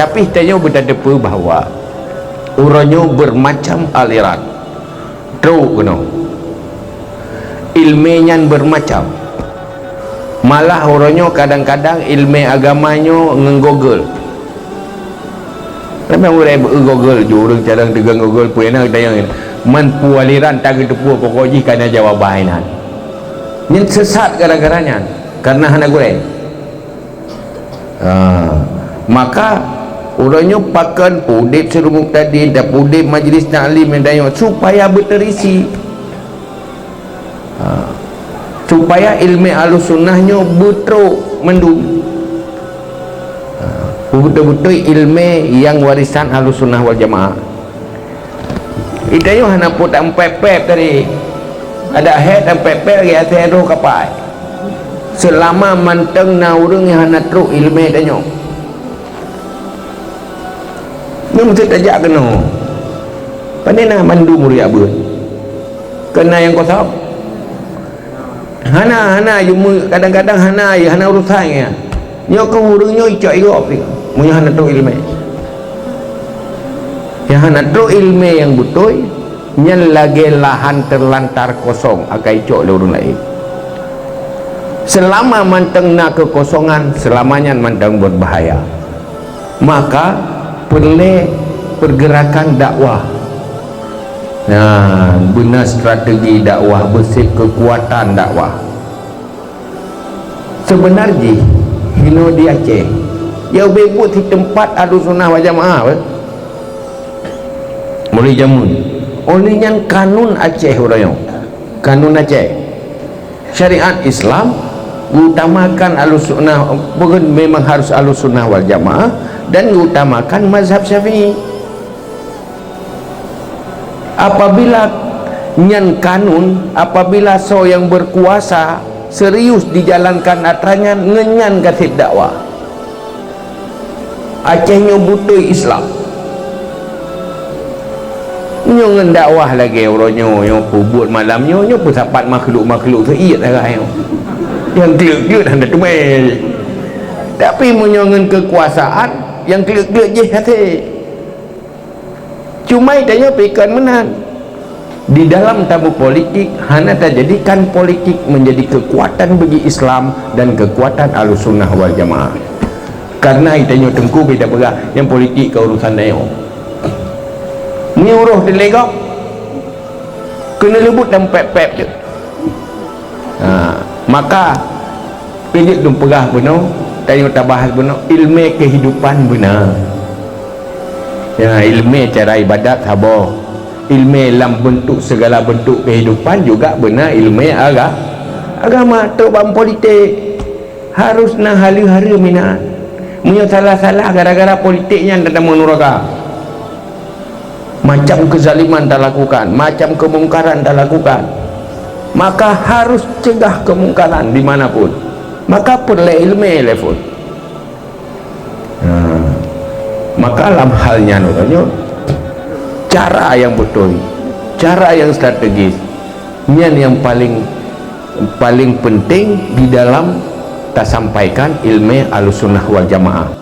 tapi tanya berdepa bahawa orangnya bermacam aliran teruk kena ilminya bermacam, malah orangnya kadang-kadang ilmu agamanya nge-google. Memang orang google je, orang cadang tegang google pun enak tanya mampu aliran tak depa pokoknya kena jawaban ini sesat gara-garanya karena hana goreng. Maka orangnya pakan pudip serumuk tadi dan pudip majlis taklim yang tanya supaya berterisi, supaya ilmu Ahlussunnahnya betul mendung, betul-betul ilmu yang warisan Ahlussunnah wal Jamaah. Itu hana put pep tadi ada head dan pep lagi atas roh kapai selama manteng na urang yang hana truk ilmu tanya ni mesti tajak kena pandai nak mandu muria bun kena yang kosong hana kadang-kadang hana urusannya nyo ke urangnya icak irop punya hana truk ilmu yang hana truk ilmu yang betul yang lagi lahan terlantar kosong akan icak oleh orang lain. Selama manteng nak kekosongan selamanya manteng berbahaya, maka perlu pergerakan dakwah. Nah, benar strategi dakwah, bersih kekuatan dakwah. Sebenarnya hino di Aceh ya bebut di tempat Ahlussunnah wal Jamaah mulai jamun oleh yang kanun Aceh orang kanun Aceh syariat Islam utamakan Ahlussunnah, bukan memang harus Ahlussunnah wal Jamaah, dan utamakan mazhab Syafi'i. Apabila nyan kanun, apabila so yang berkuasa serius dijalankan aturannya ngenyan katib dakwah Acehnya butuh Islam nyo dakwah lagi orangnya yang buat malamnya nyo pun sapat makhluk-makhluk tu iya lah yang klik-klik anda tumel tapi menyongen kekuasaan yang klik-klik je hati cuma tanya pikan menang di dalam tabu politik hanya terjadikan politik menjadi kekuatan bagi Islam dan kekuatan Ahlussunnah wal Jamaah karena itanya tengku beda berah yang politik ke urusan dia ni uruh delegak kena lebut dan pep-pep je maka pilih tu perah benar tanya tak bahas benar ilmu kehidupan benar ya, ilmu cara ibadat sabar ilmu dalam bentuk segala bentuk kehidupan juga benar ilmu agama terbang politik harus nak hari-hari minat punya salah-salah gara-gara politiknya tak menuraka macam kezaliman tak lakukan macam kemungkaran tak lakukan maka harus cegah kemungkaran dimanapun maka perlu ilmu telefon maka dalam halnya nuranya cara yang betul cara yang strategis yang paling penting di dalam tak sampaikan ilmu Ahlussunnah wal Jamaah